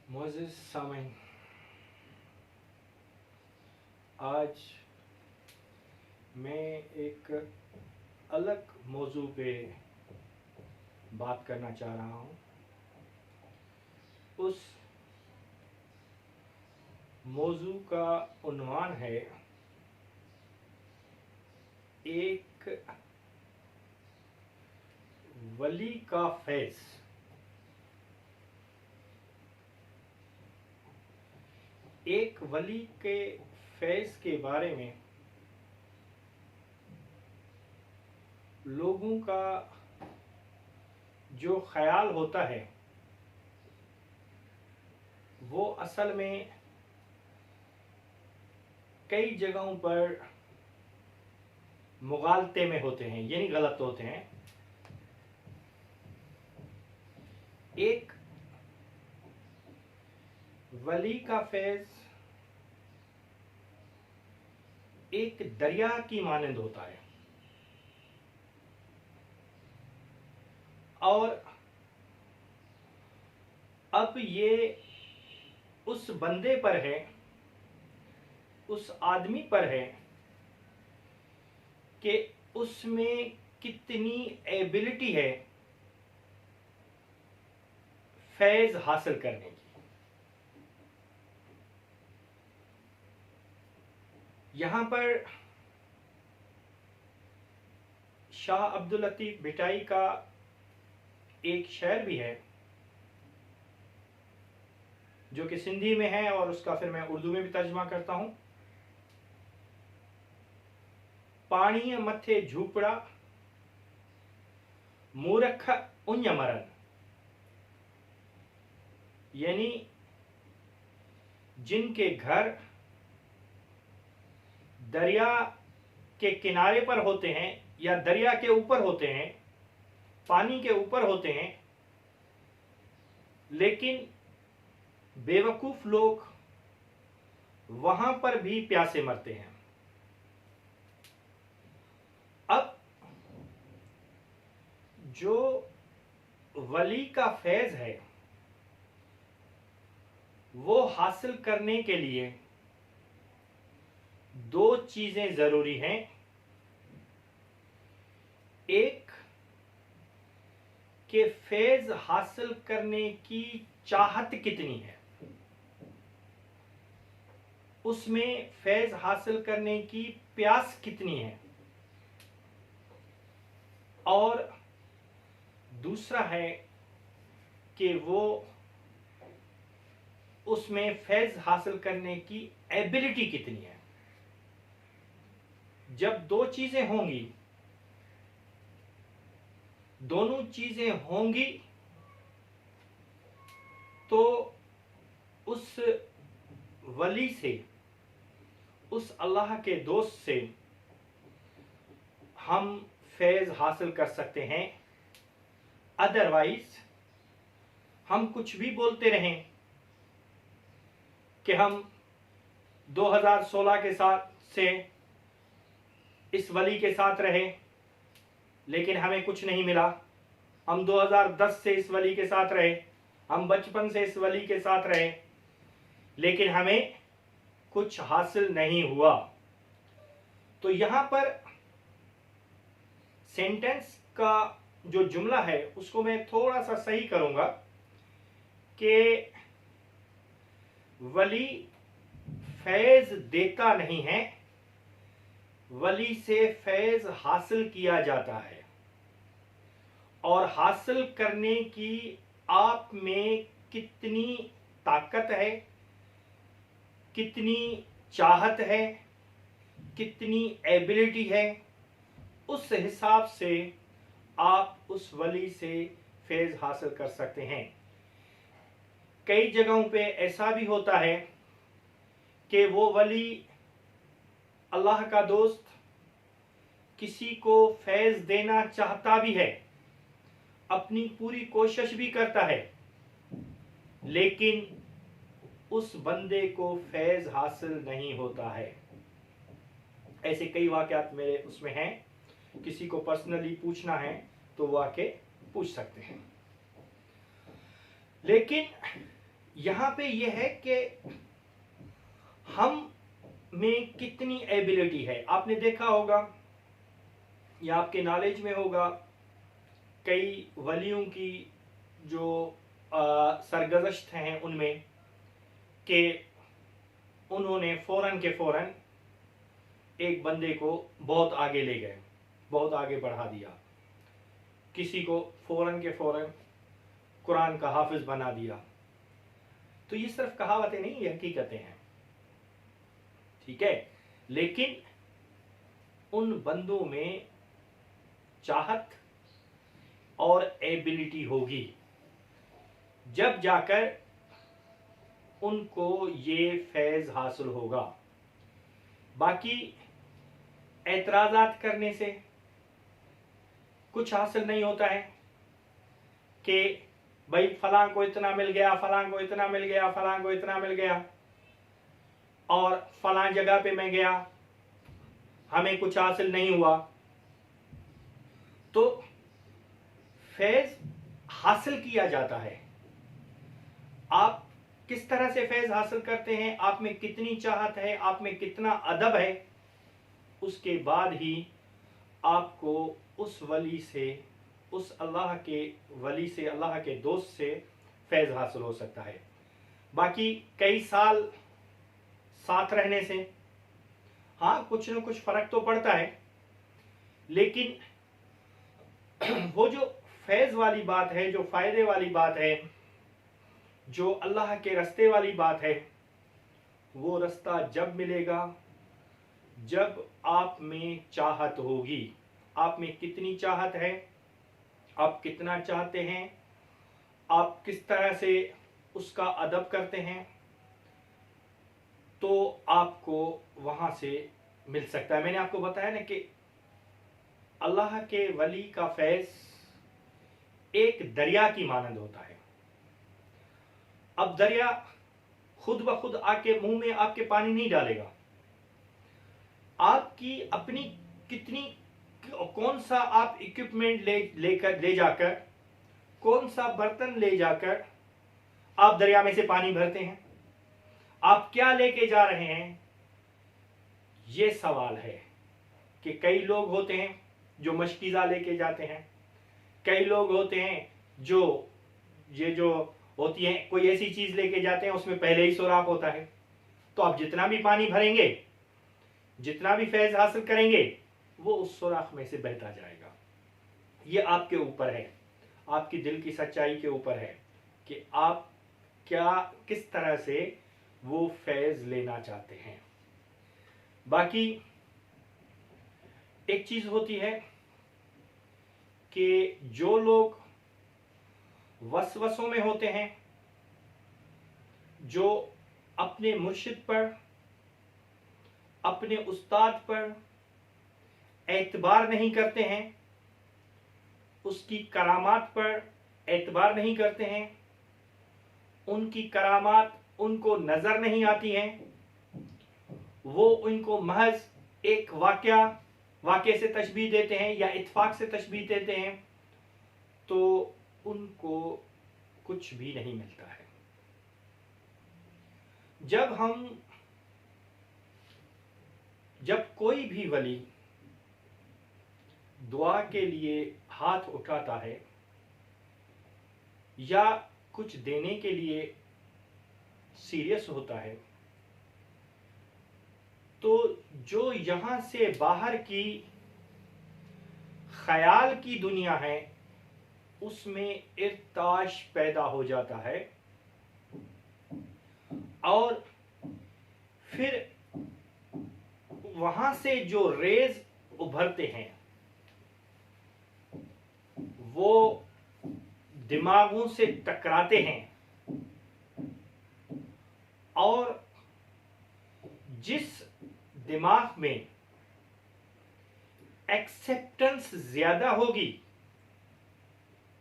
मोअज़्ज़िज़ सामीन, आज मैं एक अलग मौजू पे बात करना चाह रहा हूँ। उस मौजू का उन्वान है एक वली का फैज़। एक वली के फैज़ के बारे में लोगों का जो ख्याल होता है वो असल में कई जगहों पर मुगालते में होते हैं, यानी गलत होते हैं। एक वली का फैज़ एक दरिया की मानंद होता है और अब ये उस बंदे पर है, उस आदमी पर है कि उसमें कितनी एबिलिटी है फैज़ हासिल करने की। यहाँ पर शाह अब्दुल लतीफ़ भिटाई का एक शेर भी है जो कि सिंधी में है और उसका फिर मैं उर्दू में भी तर्जुमा करता हूँ। पाणीअ मथे झूपड़ा मूर्ख उञ मरन, यानी जिनके घर दरिया के किनारे पर होते हैं या दरिया के ऊपर होते हैं, पानी के ऊपर होते हैं, लेकिन बेवकूफ लोग वहां पर भी प्यासे मरते हैं। अब जो वली का फैज़ है वो हासिल करने के लिए दो चीजें जरूरी हैं। एक कि फैज़ हासिल करने की चाहत कितनी है, उसमें फैज़ हासिल करने की प्यास कितनी है, और दूसरा है कि वो उसमें फैज़ हासिल करने की एबिलिटी कितनी है। जब दो चीजें होंगी, दोनों चीजें होंगी तो उस वली से, उस अल्लाह के दोस्त से हम फैज़ हासिल कर सकते हैं। अदरवाइज हम कुछ भी बोलते रहें कि हम 2016 के साथ से इस वली के साथ रहे लेकिन हमें कुछ नहीं मिला, हम 2010 से इस वली के साथ रहे, हम बचपन से इस वली के साथ रहे लेकिन हमें कुछ हासिल नहीं हुआ, तो यहां पर सेंटेंस का जो जुमला है उसको मैं थोड़ा सा सही करूंगा कि वली फैज़ देता नहीं है, वली से फैज़ हासिल किया जाता है। और हासिल करने की आप में कितनी ताकत है, कितनी चाहत है, कितनी एबिलिटी है, उस हिसाब से आप उस वली से फैज़ हासिल कर सकते हैं। कई जगहों पे ऐसा भी होता है कि वो वली, अल्लाह का दोस्त, किसी को फैज़ देना चाहता भी है, अपनी पूरी कोशिश भी करता है, लेकिन उस बंदे को फैज़ हासिल नहीं होता है। ऐसे कई वाक़यात मेरे उसमें हैं, किसी को पर्सनली पूछना है तो वो आके पूछ सकते हैं। लेकिन यहाँ पे यह है कि हम में कितनी एबिलिटी है। आपने देखा होगा या आपके नॉलेज में होगा, कई वलियों की जो सरगज़श्त हैं उनमें कि उन्होंने फ़ौरन के फ़ौरन एक बंदे को बहुत आगे ले गए, बहुत आगे बढ़ा दिया, किसी को फ़ौरन के फ़ौरन कुरान का हाफिज़ बना दिया। तो ये सिर्फ कहावतें नहीं, ये हकीकतें हैं, ठीक है। लेकिन उन बंदों में चाहत और एबिलिटी होगी, जब जाकर उनको ये फैज़ हासिल होगा। बाकी एतराज़ात करने से कुछ हासिल नहीं होता है कि भाई फलां को इतना मिल गया, फलां को इतना मिल गया, फलां को इतना मिल गया, और फलां जगह पे मैं गया, हमें कुछ हासिल नहीं हुआ। तो फैज़ हासिल किया जाता है। आप किस तरह से फैज़ हासिल करते हैं, आप में कितनी चाहत है, आप में कितना अदब है, उसके बाद ही आपको उस वली से, उस अल्लाह के वली से, अल्लाह के दोस्त से फैज़ हासिल हो सकता है। बाकी कई साल साथ रहने से हाँ कुछ न कुछ फ़र्क तो पड़ता है, लेकिन वो जो फैज़ वाली बात है, जो फ़ायदे वाली बात है, जो अल्लाह के रास्ते वाली बात है, वो रास्ता जब मिलेगा जब आप में चाहत होगी। आप में कितनी चाहत है, आप कितना चाहते हैं, आप किस तरह से उसका अदब करते हैं, तो आपको वहाँ से मिल सकता है। मैंने आपको बताया ना कि अल्लाह के वली का फैज़ एक दरिया की मानंद होता है। अब दरिया खुद ब खुद आके मुंह में आपके पानी नहीं डालेगा। आपकी अपनी कितनी, कौन सा आप इक्विपमेंट ले जाकर, कौन सा बर्तन ले जाकर आप दरिया में से पानी भरते हैं, आप क्या लेके जा रहे हैं, ये सवाल है। कि कई लोग होते हैं जो मशकीज़ा लेके जाते हैं, कई लोग होते हैं जो ये जो होती है कोई ऐसी चीज लेके जाते हैं उसमें पहले ही सुराख होता है। तो आप जितना भी पानी भरेंगे, जितना भी फैज हासिल करेंगे, वो उस सुराख में से बहता जाएगा। ये आपके ऊपर है, आपकी दिल की सच्चाई के ऊपर है कि आप क्या, किस तरह से वो फैज लेना चाहते हैं। बाकी एक चीज होती है कि जो लोग वसवसों में होते हैं, जो अपने मुर्शिद पर, अपने उस्ताद पर एतबार नहीं करते हैं, उसकी करामात पर एतबार नहीं करते हैं, उनकी करामात उनको नजर नहीं आती हैं, वो उनको महज एक वाक़े से तशबीह देते हैं या इत्फाक से तशबीह देते हैं, तो उनको कुछ भी नहीं मिलता है। जब कोई भी वली दुआ के लिए हाथ उठाता है या कुछ देने के लिए सीरियस होता है, तो जो यहां से बाहर की ख्याल की दुनिया है उसमें इर्ताश पैदा हो जाता है, और फिर वहां से जो रेज उभरते हैं वो दिमागों से टकराते हैं, और जिस दिमाग में एक्सेप्टेंस ज्यादा होगी,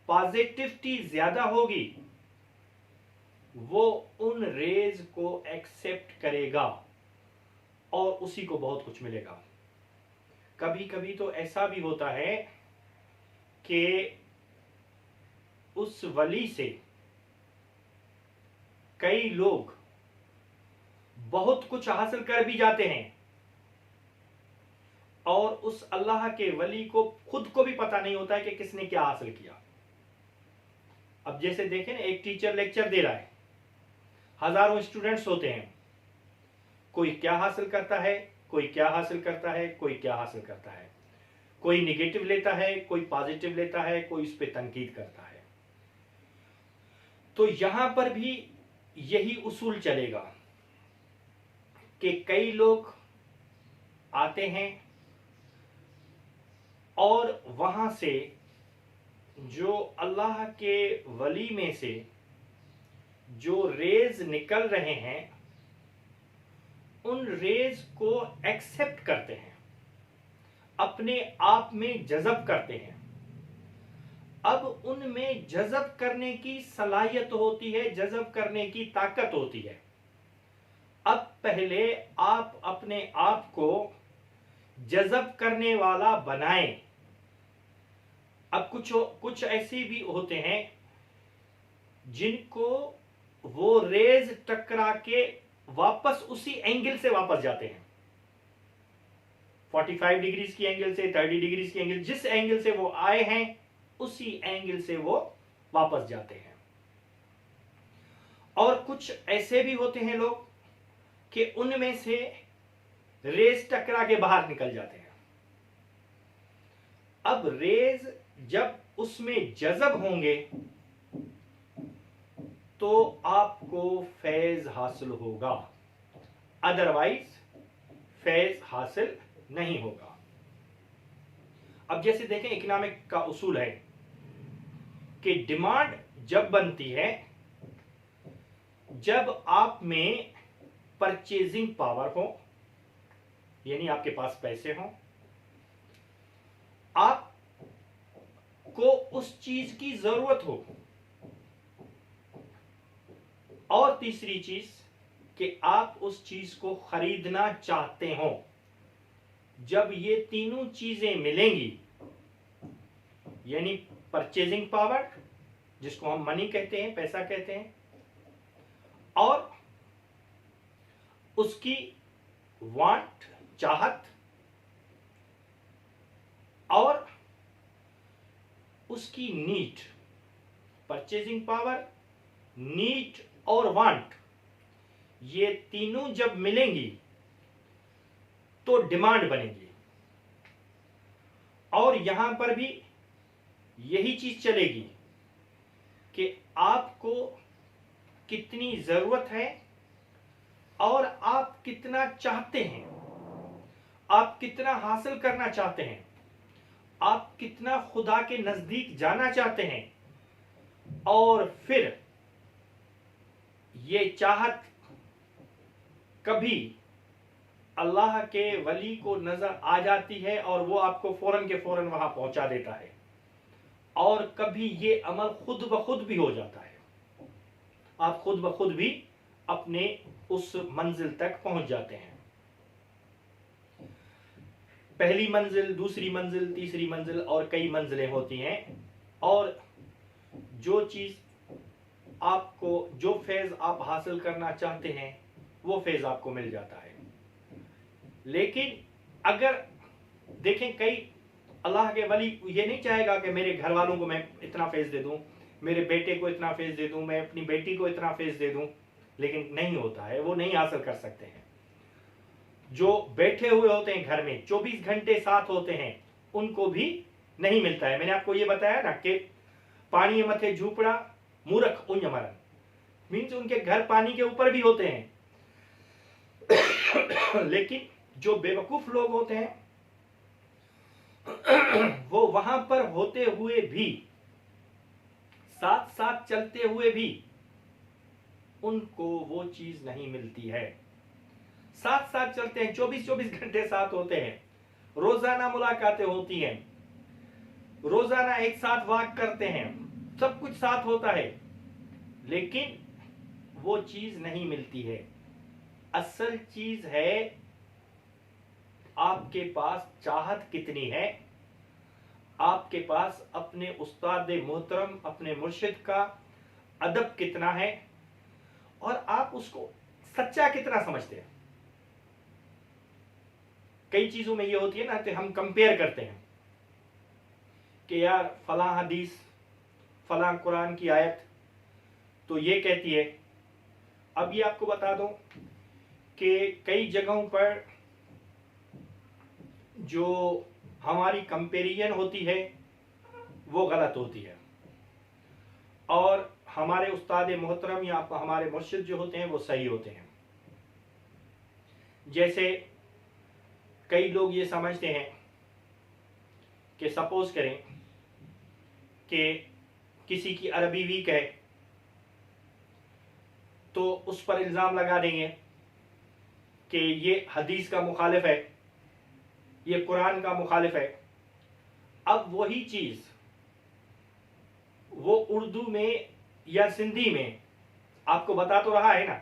पॉजिटिविटी ज्यादा होगी, वो उन रेज को एक्सेप्ट करेगा और उसी को बहुत कुछ मिलेगा। कभी कभी तो ऐसा भी होता है कि उस वली से कई लोग बहुत कुछ हासिल कर भी जाते हैं और उस अल्लाह के वली को खुद को भी पता नहीं होता है कि किसने क्या हासिल किया। अब जैसे देखें ना, एक टीचर लेक्चर दे रहा है, हजारों स्टूडेंट्स होते हैं, कोई क्या हासिल करता है, कोई क्या हासिल करता है, कोई क्या हासिल करता है, कोई निगेटिव लेता है, कोई पॉजिटिव लेता है, कोई इस पे तनकीद करता है। तो यहां पर भी यही उसूल चलेगा कि कई लोग आते हैं और वहां से जो अल्लाह के वली में से जो रेज निकल रहे हैं उन रेज को एक्सेप्ट करते हैं, अपने आप में जज़ब करते हैं। अब उनमें जज़ब करने की सलाहियत होती है, जज़ब करने की ताकत होती है। अब पहले आप अपने आप को जज़ब करने वाला बनाएं। अब कुछ ऐसे भी होते हैं जिनको वो रेज टकरा के वापस उसी एंगल से वापस जाते हैं, 45 डिग्रीज की एंगल से, 30 डिग्रीज की एंगल, जिस एंगल से वो आए हैं उसी एंगल से वो वापस जाते हैं। और कुछ ऐसे भी होते हैं लोग कि उनमें से रेज टकरा के बाहर निकल जाते हैं। अब रेज जब उसमें जज़ब होंगे तो आपको फैज हासिल होगा, अदरवाइज फैज हासिल नहीं होगा। अब जैसे देखें, इकोनॉमिक का उसूल है कि डिमांड जब बनती है जब आप में परचेजिंग पावर हो, यानी आपके पास पैसे हो, आपको उस चीज की जरूरत हो, और तीसरी चीज कि आप उस चीज को खरीदना चाहते हो। जब ये तीनों चीजें मिलेंगी, यानी परचेजिंग पावर जिसको हम मनी कहते हैं, पैसा कहते हैं, और उसकी वांट, चाहत, और उसकी नीड, परचेजिंग पावर, नीड और वांट, ये तीनों जब मिलेंगी तो डिमांड बनेगी। और यहां पर भी यही चीज चलेगी कि आपको कितनी जरूरत है और आप कितना चाहते हैं, आप कितना हासिल करना चाहते हैं, आप कितना खुदा के नजदीक जाना चाहते हैं, और फिर ये चाहत कभी अल्लाह के वली को नजर आ जाती है और वो आपको फौरन के फौरन वहां पहुंचा देता है, और कभी ये अमल खुद ब खुद भी हो जाता है, आप खुद ब खुद भी अपने उस मंजिल तक पहुंच जाते हैं। पहली मंजिल, दूसरी मंजिल, तीसरी मंजिल और कई मंजिलें होती हैं, और जो चीज आपको, जो फैज आप हासिल करना चाहते हैं वो फैज आपको मिल जाता है। लेकिन अगर देखें, कई अल्लाह के वली ये नहीं चाहेगा कि मेरे घर वालों को मैं इतना फैज दे दूं, मेरे बेटे को इतना फैज दे दूं, मैं अपनी बेटी को इतना फैज दे दूं, लेकिन नहीं होता है, वो नहीं हासिल कर सकते हैं। जो बैठे हुए होते हैं घर में 24 घंटे साथ होते हैं उनको भी नहीं मिलता है। मैंने आपको ये बताया ना कि पानी मथे झूपड़ा मूर्ख उन मरन, मीन्स उनके घर पानी के ऊपर भी होते हैं लेकिन जो बेवकूफ लोग होते हैं वो वहां पर होते हुए भी, साथ साथ चलते हुए भी उनको वो चीज नहीं मिलती है। साथ साथ चलते हैं, 24-24 घंटे साथ होते हैं, रोजाना मुलाकातें होती हैं, रोजाना एक साथ वॉक करते हैं, सब कुछ साथ होता है, लेकिन वो चीज नहीं मिलती है। असल चीज है आपके पास चाहत कितनी है, आपके पास अपने उस्ताद मोहतरम, अपने मुर्शिद का अदब कितना है, और आप उसको सच्चा कितना समझते हैं। कई चीजों में ये होती है ना कि हम कंपेयर करते हैं कि यार फलां हदीस, फलां कुरान की आयत तो ये कहती है। अब ये आपको बता दूं कि कई जगहों पर जो हमारी कंपेरिजन होती है वो गलत होती है, और हमारे उस्ताद मोहतरम या हमारे मुर्शिद जो होते हैं वो सही होते हैं। जैसे कई लोग ये समझते हैं कि सपोज करें कि किसी की अरबी वीक है तो उस पर इल्ज़ाम लगा देंगे कि ये हदीस का मुखालिफ है, ये कुरान का मुखालिफ है। अब वही चीज़ वो उर्दू में या सिंधी में आपको बता तो रहा है ना,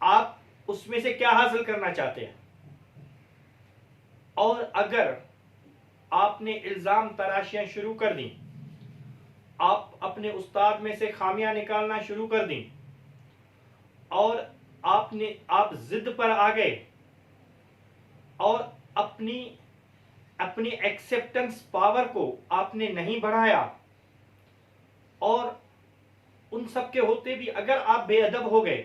आप उसमें से क्या हासिल करना चाहते हैं। और अगर आपने इल्ज़ाम तराशियां शुरू कर दी, आप अपने उस्ताद में से खामियां निकालना शुरू कर दी और आप जिद पर आ गए और अपनी एक्सेप्टेंस पावर को आपने नहीं बढ़ाया, और उन सब के होते भी अगर आप बेअदब हो गए,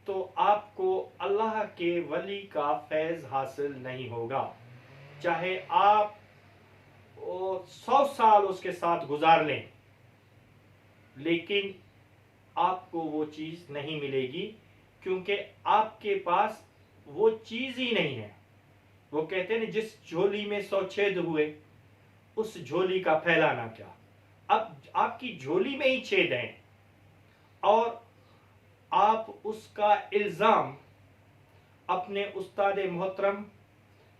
तो आपको अल्लाह के वली का फैज हासिल नहीं होगा। चाहे आप 100 साल उसके साथ गुजार लें, लेकिन आपको वो चीज नहीं मिलेगी, क्योंकि आपके पास वो चीज ही नहीं है। वो कहते हैं जिस झोली में 100 छेद हुए उस झोली का फैलाना क्या। अब आपकी झोली में ही छेद हैं और आप उसका इल्जाम अपने उस्ताद मोहतरम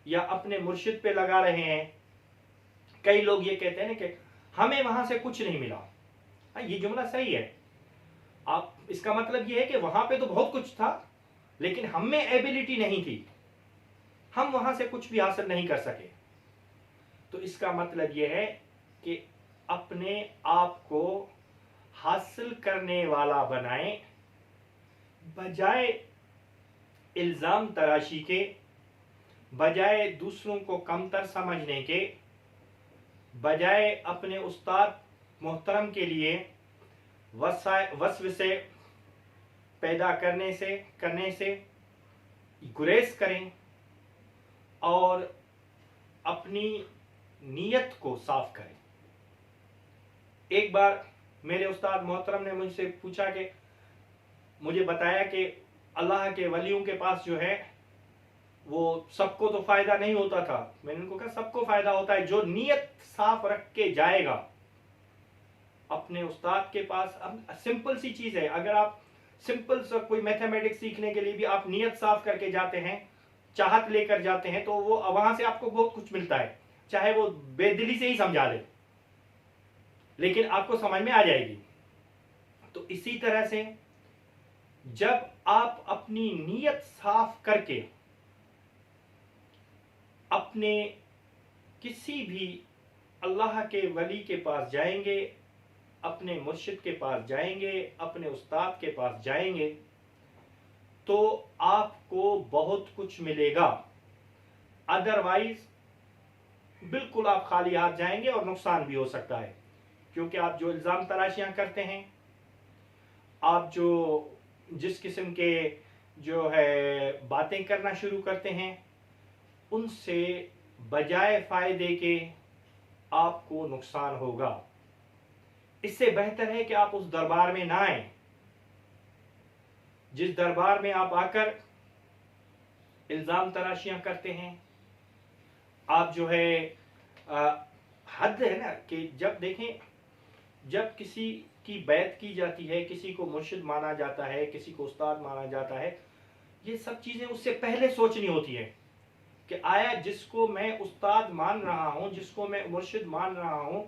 या अपने मुर्शिद पे लगा रहे हैं। कई लोग ये कहते हैं कि हमें वहां से कुछ नहीं मिला। ये जुमला सही है, आप इसका मतलब ये है कि वहां पे तो बहुत कुछ था लेकिन हम में एबिलिटी नहीं थी, हम वहां से कुछ भी हासिल नहीं कर सके। तो इसका मतलब ये है कि अपने आप को हासिल करने वाला बनाएं, बजाय इल्जाम तराशी के, बजाय दूसरों को कमतर समझने के, बजाय अपने उस्ताद मोहतरम के लिए वस्वसे पैदा करने से गुरेज करें और अपनी नीयत को साफ करें। एक बार मेरे उस्ताद मोहतरम ने मुझसे पूछा कि मुझे बताया कि अल्लाह के वलियों के पास जो है वो सबको तो फायदा नहीं होता था। मैंने उनको कहा सबको फायदा होता है जो नीयत साफ रख के जाएगा अपने उस्ताद के पास। अब सिंपल सी चीज है, अगर आप सिंपल सा कोई मैथमेटिक्स सीखने के लिए भी आप नीयत साफ करके जाते हैं, चाहत लेकर जाते हैं, तो वो वहां से आपको बहुत कुछ मिलता है, चाहे वो बेदिली से ही समझा ले लेकिन आपको समझ में आ जाएगी। तो इसी तरह से जब आप अपनी नीयत साफ करके अपने किसी भी अल्लाह के वली के पास जाएंगे, अपने मुर्शिद के पास जाएंगे, अपने उस्ताद के पास जाएंगे, तो आपको बहुत कुछ मिलेगा। अदरवाइज बिल्कुल आप खाली हाथ जाएंगे और नुकसान भी हो सकता है, क्योंकि आप जो इल्ज़ाम तराशियां करते हैं, आप जो जिस किस्म के जो है बातें करना शुरू करते हैं, उनसे बजाय फायदे के आपको नुकसान होगा। इससे बेहतर है कि आप उस दरबार में ना आए जिस दरबार में आप आकर इल्जाम तराशियां करते हैं। आप जो है हद है ना कि जब देखें, जब किसी की बैत की जाती है, किसी को मुर्शिद माना जाता है, किसी को उस्ताद माना जाता है, ये सब चीजें उससे पहले सोचनी होती है कि आया जिसको मैं उस्ताद मान रहा हूं, जिसको मैं मुर्शिद मान रहा हूं,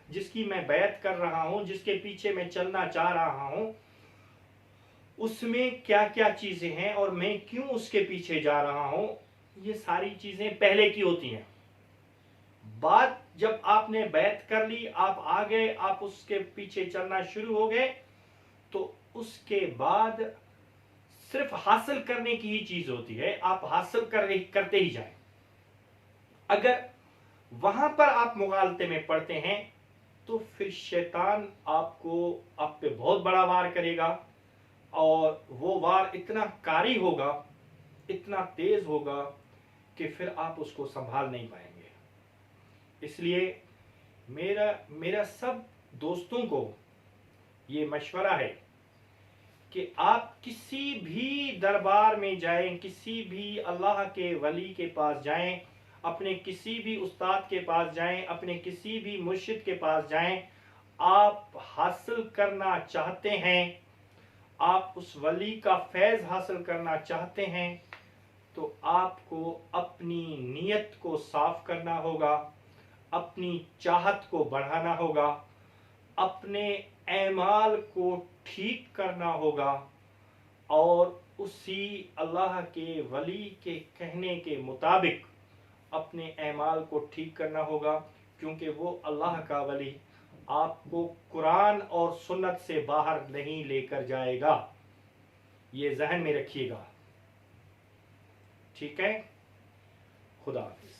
जिसकी मैं बैत कर रहा हूं, जिसके पीछे मैं चलना चाह रहा हूं, उसमें क्या क्या चीजें हैं और मैं क्यों उसके पीछे जा रहा हूं। ये सारी चीजें पहले की होती हैं। बात जब आपने बैत कर ली, आप आ गए, आप उसके पीछे चलना शुरू हो गए, तो उसके बाद सिर्फ हासिल करने की ही चीज होती है, आप हासिल करते ही जाएं। अगर वहां पर आप मुगालते में पड़ते हैं तो फिर शैतान आपको आप पे बहुत बड़ा वार करेगा, और वो वार इतना कारी होगा, इतना तेज होगा कि फिर आप उसको संभाल नहीं पाएंगे। इसलिए मेरा मेरा सब दोस्तों को ये मशवरा है कि आप किसी भी दरबार में जाएं, किसी भी अल्लाह के वली के पास जाएं, अपने किसी भी उस्ताद के पास जाएं, अपने किसी भी मुर्शिद के पास जाएं, आप हासिल करना चाहते हैं, आप उस वली का फैज़ हासिल करना चाहते हैं, तो आपको अपनी नीयत को साफ करना होगा, अपनी चाहत को बढ़ाना होगा, अपने ऐमाल को ठीक करना होगा, और उसी अल्लाह के वली के कहने के मुताबिक अपने ऐमाल को ठीक करना होगा, क्योंकि वो अल्लाह का वली आपको कुरान और सुन्नत से बाहर नहीं लेकर जाएगा। ये जहन में रखिएगा। ठीक है, खुदा हाफिज।